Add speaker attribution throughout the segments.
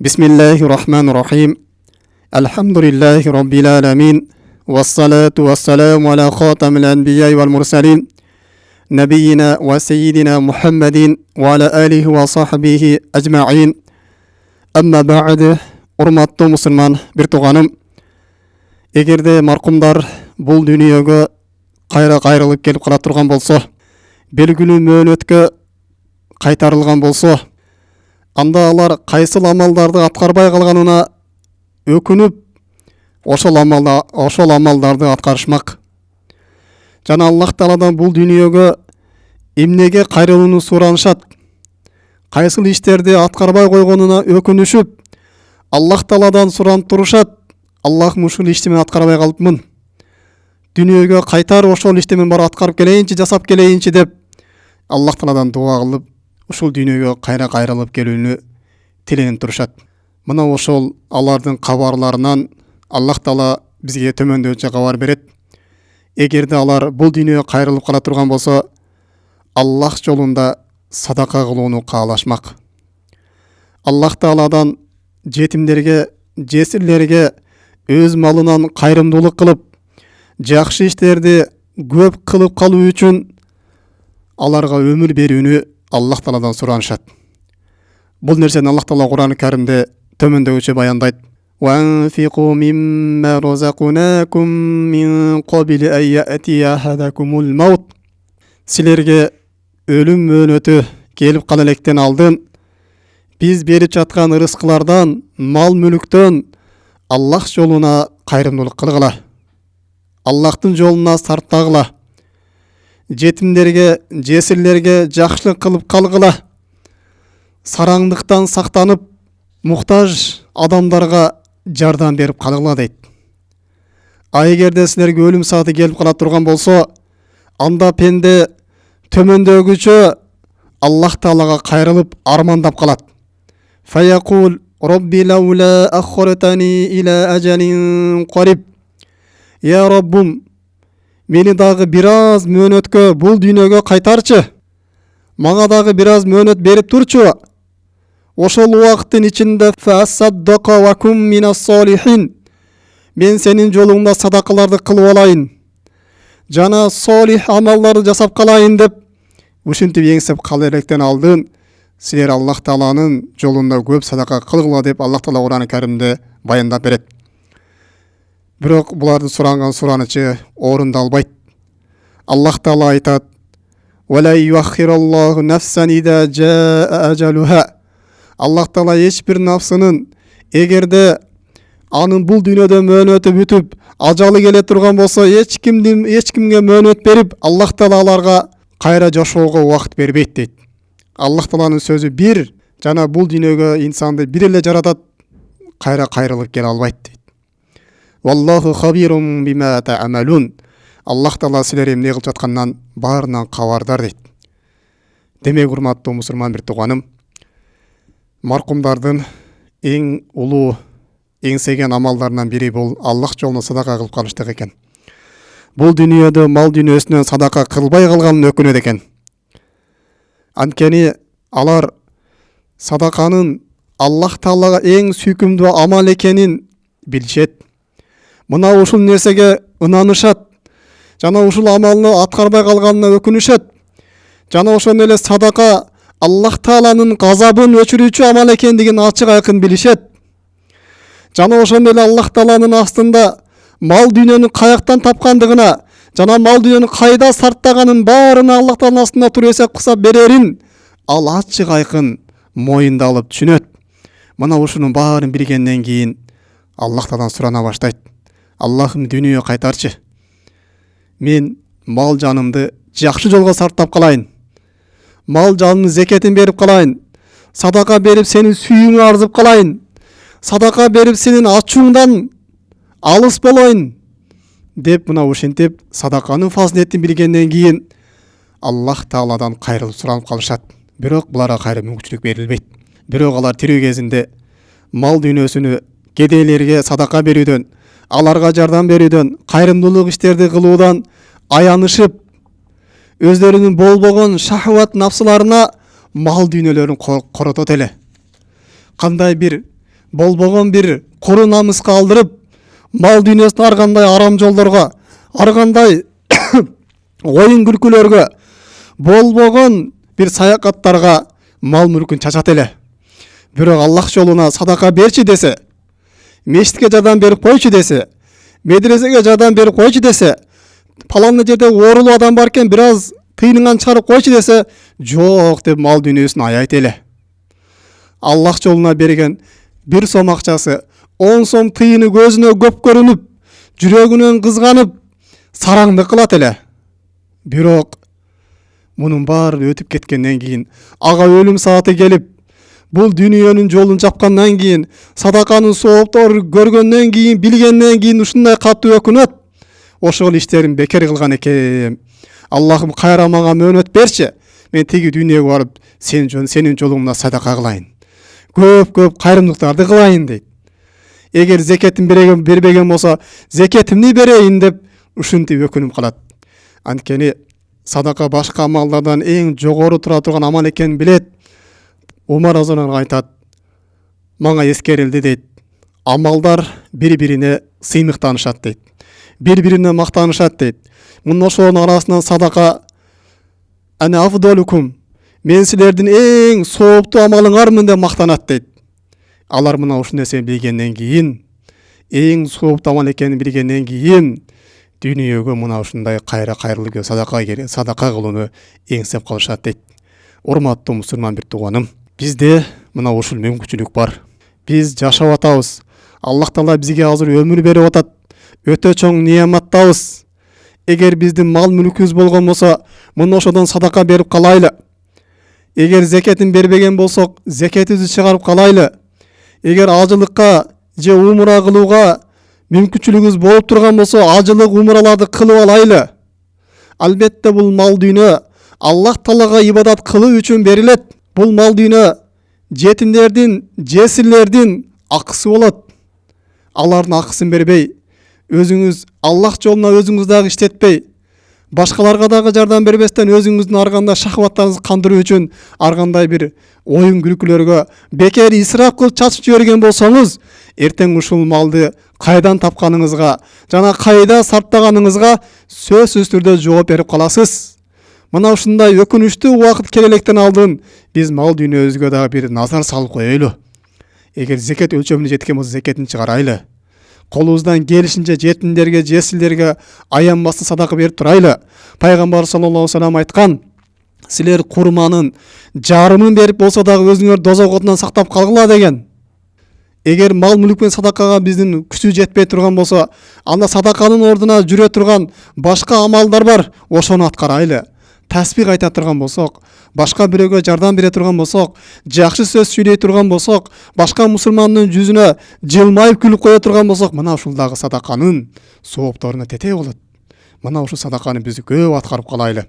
Speaker 1: Bismillahirrahmanirrahim. Elhamdülillahi Rabbil alemin. Vessalatu vesselamu ala khatamil enbiya vel mursalin. Nebiyyina ve seyyidina Muhammedin ve ala alihi ve sahbihi ecma'in. Amma ba'de, urmatlı musulman bir tuğanım. Egerde markumlar bul dünyaga qayra-qayrılık kelip qala turgan bolsa, belgili möөнөткө кайтарылган болсо, анда алар кайсыл амалдарды аткарбай калганына өкүнүп, ошол амалдарды аткарышмак. Жана Аллах Тааладан бул дүйнөгө эмнеге кайрылууну суранышат. Кайсыл иштерди аткарбай койгонуна өкүнүшүп, Аллах Тааладан суранып турушат. Аллах ушул ишти мен аткарбай калыпмын. Дүйнөгө кайтар ошол ишти мен бар аткарып келейинчи, жасап келейинчи деп Аллах Тааладан дуа кылып, ушул дүйнөгө кайрылып келүүнү тиленип турушат. Мына ошол алардын кабарларынан Аллах Таала бизге төмөндөчө кабар берет. Эгерде алар бул дүйнөгө кайрылып кала турган болсо, Аллах жолунда садака кылууну каалашмак. Аллах Тааладан жетимдерге, жесирлерге өз малынан кайрымдуулук кылып, жакшы иштерди көп кылып калуу үчүн аларга өмүр берүүнү Аллах Тааладан суранышат. Бул нерсени Аллах Таала Кур'ан-ы Каримде төмөндөгүчө баяндайт. وَأَنْفِقُوا مِمَّا رَزَقْنَاكُمْ مِنْ قَبْلِ أَنْ يَأْتِيَ أَحَدَكُمُ الْمَوْتُ. Силерге өлүм мөөнөтү келип кала электен алдын биз берип жаткан ырыскылардан, мал-мүлүктөн Аллах жолуна кайрымдуулук кылгыла. Аллахтын жолуна сарптагыла. Жетимдерге, жесирлерге жакшылык кылып калгыла. Сараңдыктан сактанып, муктаж адамдарга жардам берип калгыла дейт. Эгерде силерге өлүм сааты келип кала турган болсо, анда пенде төмөндөгүчө Аллах Таалага кайрылып армандап калат. Фаякул Робби лаула аххартани иля ажалин кариб. Я Роббум, мени дагы бир аз мөөнөткө бул дүйнөгө кайтарчы. Мага дагы бир аз мөөнөт берип турчу. Ошол убакыттын ичинде фасаддака ва кум минас солихин. Мен сенин жолуңда садакаларды кылып алайын. Жана солих амалдарды жасап калайын деп ушинтип эңсеп кала электен алдын силер Аллах Тааланын жолунда көп садака кылгыла деп Аллах Таала Кур'ан-ы Каримде баяндап берет. Бирок буларды суранган суранычы орундалбайт. Аллах Таала айтат: "Вала юаххираллаху нафсан ида жаа ажалуха." Аллах Таала эч бир нафсынын эгерде анын бул дүйнөдө мөөнөтү бүтүп, ажалы келе турган болсо, эч кимге мөөнөт берип, Аллах Таала аларга кайра жашоого убакыт бербейт дейт. Аллах Тааланын сөзү бир, жана бул дүйнөгө инсанды бир эле жаратат, кайрылып келе албайт дейт. Валлаху хабирум бима та'амалун. Аллах Таала силер эмне кылып жаткандан баарынан кабардар дейт. Демек, урматтуу мусулман бир тууганым, маркумдардын эң улуу, эңсеген амалдарынан бири бул Аллах жолуна садака кылып калыштык экен. Бул дүйнөдө мал дүйнөсүнөн садака кылбай калганын өкүнөт экен. Анткени алар садаканын Аллах Таалага эң сүйкүмдүү амал экенин билишет. Мына ушул нерсеге ынанышат. Жана ушул амалны аткарбай калганына өкүнүшөт. Жана ошондой эле садака Аллах Тааланын газабын өчүрүүчү амал экендигин ачык айкын билишет. Жана ошондой эле Аллах Тааланын астында мал дүйнөнү каяктан тапкандыгына, жана мал дүйнөнү кайда сарптаганын баарына Аллах Тааланын астында туруп эсеп кылса берерин ал ачык айкын моюндалып түшүнөт. Мына ушунун баарын билгенден кийин Аллах Тааладан сурана баштайт: Аллахым, дүйнөгө кайтарчы. Мен мал жанымды жакшы жолго сарптап калайын. Мал жанымдын зекетин берип калайын. Садака берип сенин сүйүүңү арзып калайын. Садака берип сенин ачууңдан алыс болоюн деп мына ушинтип садаканын фазилетин билгенден кийин Аллах Тааладан кайрылып суранып калышат. Бирок буларга кайра мүмкүнчүлүк берилбейт. Бирок алар тирүү кезинде мал дүйнөсүнү кедейлерге садака берүүдөн, аларга жардам берүүдөн, кайрымдуулук иштерди кылуудан аянышып, өздөрүнүн болбогон шахват нафсыларына мал дүйнөлөрүн коротот эле. Кандай бир болбогон бир куру намыска алдырып, мал дүйнөсүн ар кандай арам жолдорго, ар кандай оюн күлкүлөргө, болбогон бир саякаттарга мал мүлкүн чачат эле. Бирок Аллах жолуна садака берчи десе, мешитке жардам берип койчу десе, медресеге жардам берип койчу десе, паланды жерде оорулуу адам бар экен, бир аз тыйныңан чыгарып койчу десе, жок деп мал дүйнөсүн аябайт эле. Аллах жолуна берген 1 сом акчасы 10 сом тыйыны көзүнө көп көрүнүп, жүрөгүнөн кызганып, сараңдык кылат эле. Бирок мунун баары өтүп кеткенден кийин, ага өлүм сааты келип, бул дүйнөнүн жолун жапкандан кийин, садаканын соопторун көргөндөн кийин, билгенден кийин ушундай катуу өкүнөт. Ошол иштерин бекер кылган экем. Аллахым кайра мага мөөнөт берчи. Мен тиги дүйнөгө барып, сенин жолуңда садака кылайын. Көп кайрымдыктарды кылайын дейт. Эгер зекетин бербеген болсо, зекетимди берейин деп ушинтип өкүнүп калат. Анткени садака башка амалдардан эң жогору тура турган амал экенин билет. Умар Азанар айтат, мага эскерилди дейт. Амалдар бири-бирине сыймыктанышат дейт. Бири-бирине мактанышат дейт. Мына ошонун арасынан садака ана афдалукум, мен силердин эң сооптуу амалыңармын деп мактанат дейт. Алар мына ушул нерсени билгенден кийин, эң сооптуу амал экенин билгенден кийин, дүйнөгө мына ушундай кайрылуу садака кылууну эңсеп калышат дейт. Урматтуу мусулман бир тууганым, бизде мына ушул мүмкүнчүлүк бар. Биз жашап атабыз. Аллах Таала бизге азыр өмүр берип атат. Өтө чоң неаматтабыз. Эгер биздин мал мүлкүбүз болгон болсо, мына ошодон садака берип калайлы. Эгер зекетин бербеген болсок, зекетибизди чыгарып калайлы. Эгер ажылыкка же умура кылууга мүмкүнчүлүгүбүз болуп турган болсо, ажылык умураларды кылып алайлы. Албетте бул мал дүйнө Аллах Таалага ибадат кылуу үчүн берилет. Бул мал дүйнө жетимдердин, жесирлердин акысы болот. Алардын акысын бербей, өзүңүз Аллах жолуна өзүңүз дагы иштетпей, башкаларга дагы жардам бербестен өзүңүздүн ар кандай шахваттарыңызды кандыруу үчүн ар кандай бир оюн күлкүлөргө бекер исраф кылып чачып жиберген болсоңуз, эртең ушул малды кайдан тапканыңызга жана кайда сарптаганыңызга сөзсүз түрдө жооп берип каласыз. Мына ушундай өкүнүчтүү убакыт келелектен алдын биз мал дүйнөбүзгө дагы бир назар салып коелу. Эгер зекет өлчөмүнө жеткен болсо, зекетин чыгарайлы. Колубуздан келишинче жетимдерге, жесирлерге аянбастан садака берип турайлы. Пайгамбар саллаллаху алейхи ва саллям айткан, силер курманын жарымын берип болсо дагы өзүңөр дозок отунан сактап калгыла деген. Эгер мал мүлк менен садакага биздин күчү жетпей турган болсо, анда садаканын ордуна жүрө турган башка амалдар бар, ошону аткарайлы. Тасбих айта турган болсок, башка бирөөгө жардам бере турган болсок, жакшы сөз сүйлөй турган болсок, башка мусулмандын жүзүнө жылмайып күлүп кое турган болсок, мына ушул дагы садаканын соопторуна тете болот. Мына ушул садаканы биз көп аткарып калайлы.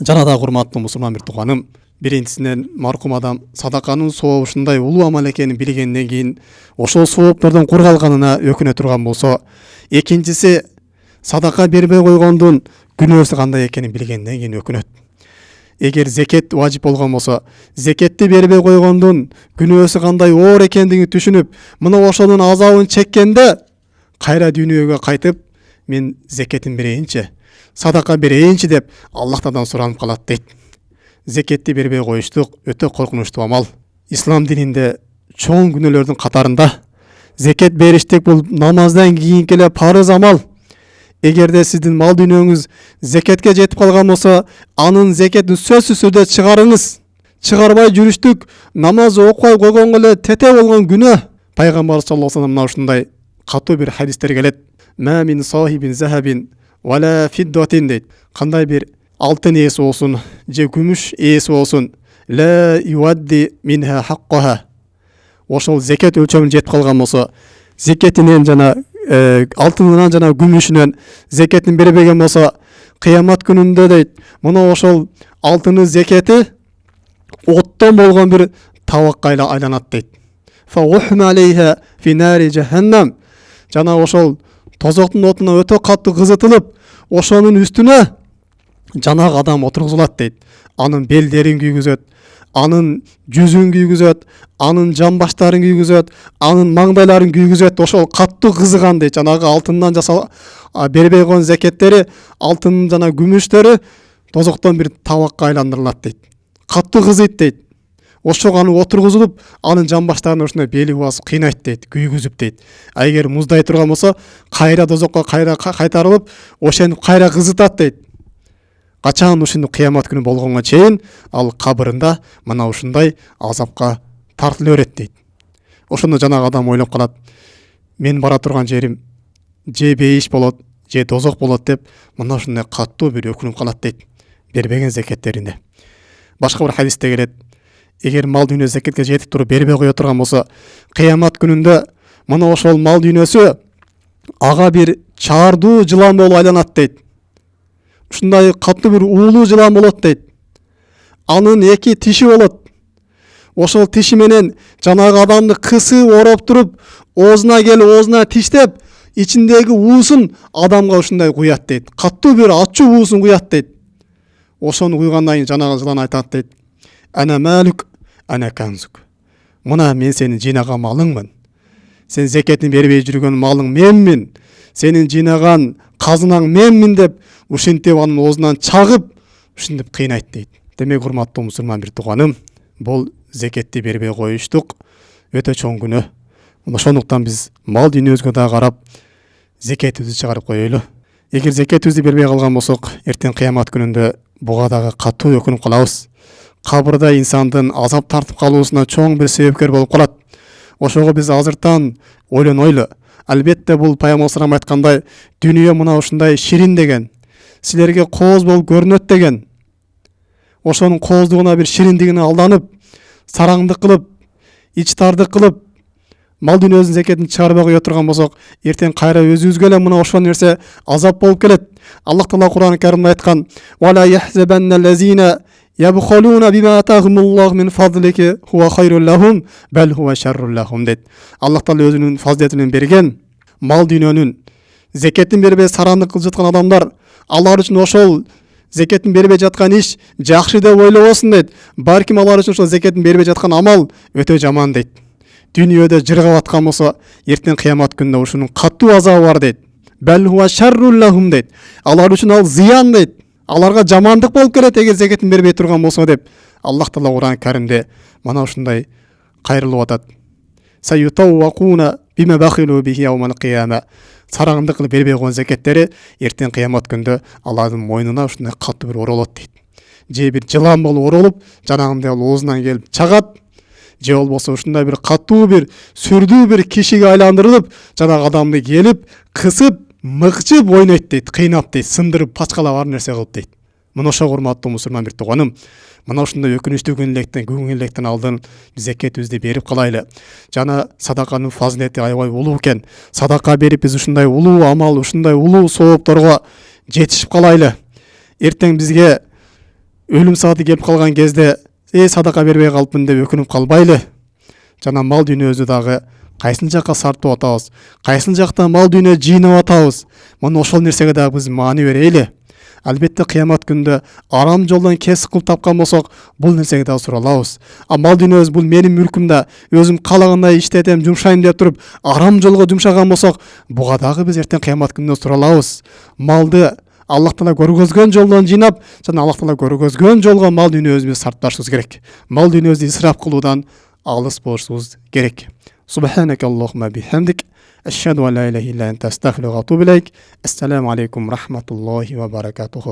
Speaker 1: Жана да урматтуу мусулман бир тууганым, биринчисинен маркум адам садаканын сообу ушундай улуу амал экенин билгенден кийин ошол сооптордон кур калганына өкүнө турган болсо, экинчиси садака бербей койгондун күнөөсү кандай экенин билгенден кийин өкүнөт. Эгер зекет важип болгон болсо, зекетти бербей койгондун күнөөсү кандай оор экендигин түшүнүп, мына ошонун азабын чеккенде кайра дүйнөгө кайтып, мен зекетин берейинчи, садака берейинчи деп Аллахтан суранып калат дейт. Зекетти бербей коюштук өтө коркунучтуу амал. Ислам дининде чоң күнөөлөрдүн катарында зекет бериштик бул намаздан кийинки эле парыз амал. Эгерде сиздин мал дүйнөңүз зекетке жетип калган болсо, анын зекетин сөзсүз түрдө чыгарыңыз. Чыгарбай жүрүштүк намаз окубай койгонго эле тете болгон күнөө. Пайгамбар саллаллаху алейхи ва саллям ушундай катуу бир хадистер келет. Ма мин сахибин захабин вала фиддатин дейт. Кандай бир алтын ээси болсун, же күмүш ээси болсун, ла юадди минха хаккаха. Ошол зекет өлчөмүнө жетип калган болсо, зекетинен жана алтынынан жана күмүшүнөн зекетин бербеген болсо, кыямат күнүндө дейт, мына ошол алтыны зекети оттон болгон бир табакка айланат дейт. Фа ухма алейха фи нари жаханнам. Жана ошол тозоктун отуна өтө катуу кызытылып, ошонун үстүнө жанагы адам отургузулат дейт. Анын белдерин күйгүзөт, анын жүзүн күйгүзөт, анын жамбаштарын күйгүзөт, анын маңдайларын күйгүзөт. Ошол каттуу кызыган дейт. Жанагы алтындан бербей койгон зекеттери, алтын жана күмүштөрү тозоктон бир табакка айландырылат дейт. Каттуу кызыйт дейт. Ошого аны отургузулуп, анын жамбаштарын ушундай бели басып кыйнайт дейт, күйгүзүп дейт. Эгер муздай турган болсо, кайра тозокко кайтарылып, ошентип кайра кызытат дейт. Качан ушинтип кыямат күнү болгонго чейин ал кабырында мына ушундай азапка тартыла берет дейт. Ошондо жанагы адам ойлоп калат, мен бара турган жерим же бейиш болот, же тозок болот деп, мына ушундай каттуу бир өкүнүп калат дейт, бербеген зекеттеринде. Башка бир хадисте келет, эгер мал дүйнө зекетке жетип туруп бербей кое турган болсо, кыямат күнүндө мына ошол мал дүйнөсү ага бир чаардуу жылан болуп айланат дейт. Ушундай каттуу бир уулуу жылан болот дейт. Анын 2 тиши болот. Ошол тиши менен жанагы адамды кысып ороп туруп, оозуна келип, оозуна тиштеп, ичиндеги уусун адамга ушундай куят дейт. Каттуу бир ачуу уусун куят дейт. Ошону куйгандан кийин жанагы жылан айтат дейт, ана малук, ана канзук. Мына мен сенин жыйнаган малыңмын. Сен зекетин бербей жүргөн малың менмин. Сенин жыйнаган казынаң менмин деп, ушинтип анын оозунан чагып, ушинтип кыйнайт дейт. Демек, урматтуу мусулман бир тууганым, бул зекетти бербей коюштук өтө чоң күнөө. Ошондуктан биз мал дүйнөбүзгө да карап, зекетибизди чыгарып коелу. Эгер зекетибизди бербей калган болсок, эртең кыямат күнүндө буга дагы катуу өкүнүп калабыз. Кабырда инсандын азап тартып калуусуна чоң бир себепкер болуп калат. Ошого биз азыртан ойлонойлу. Албетте бул Пайгамбар салам айткандай, дүйнө мына ушундай ширин деген, силерге кооз болуп көрүнөт деген. Ошонун кооздугуна бир шириндигине алданып, сараңдык кылып, ичтардык кылып, мал дүйнөбүздүн зекетин чыгарбай кое турган болсок, эртең кайра өзүбүзгө эле мына ошол нерсе азап болуп келет. Аллах Таала Кур'ан-ы Каримде айткан: "Вала яхзабанна лазина ябхалуна бима атахумуллаху мин фадлики хува хайрул лахум бал хува шаррул лахум" дейт. Аллах Таала өзүнүн фазилетинен берген мал дүйнөнүн зекетин бербей сараңдык кылып жаткан адамдар, алар үчүн ошол зекетин бербей жаткан иш жакшы деп ойлобосун дейт. Балким алар үчүн ошол зекетин бербей жаткан амал өтө жаман дейт. Дүйнөдө жыргап аткан болсо, эртең кыямат күнүндө ушунун каттуу азабы бар дейт. Бал хува шаррул лахум дейт. Алар үчүн ал зыян дейт. Аларга жамандык болуп келет эгер зекетин бербей турган болсо деп. Аллах Таала Кур'ан-ы Каримде мана ушундай кайрылып атат. Саютаввакуна бима бахилу бихи яумал кияма. Сараңдык кылып бербей койгон зекеттери эртең кыямат күндө алардын мойнуна ушундай каттуу бир оролот дейт. Же бир жылан болуп оролуп, жанагындай оозунан келип чагат, же болбосо ушундай бир каттуу бир сүрдүү бир кишиге айландырылып, жанагы адамды келип кысып, мыкчып ойнойт дейт, кыйнап дейт, сындырып, пачкалап ар нерсе кылып дейт. Мына ошо урматтуу мусулман бир тууганым, мына ушундай өкүнүчтүү күнүлүктөн алдын зекетибизди берип калайлы. Жана садаканын фазилети аябай улуу экен. Садака берип биз ушундай улуу амал, ушундай улуу соопторго жетишип калайлы. Эртең бизге өлүм сааты келип калган кезде, садака бербей калыпмын деп өкүнүп калбайлы. Жана мал дүйнөбүздү дагы кайсыл жакка сарптап атабыз, кайсыл жакта мал дүйнө жыйнап атабыз, мына ошол нерсеге дагы биз маани берели. Албетте кыямат күндө арам жолдон кесип кылып тапкан болсок, бул нерсеге дагы суралабыз. Мал дүйнөбүз бул менин мүлкүм да, өзүм каалагандай иштетем, жумшайм деп туруп, арам жолго жумшаган болсок, буга дагы биз эртең кыямат күндө суралабыз. Малды Аллах Таала көргөзгөн жолдон жыйнап, жана Аллах Таала көргөзгөн жолго мал дүйнөбүздү сарпташыбыз керек. Мал дүйнөбүздү исраф кылуудан алыс болушубуз керек. Субханака Аллахумма бихамдик, ашхаду ан ла илаха илля анта астагфирука ва атубу илейк. Ассаламу алейкум рахматуллахи ва баракатуху.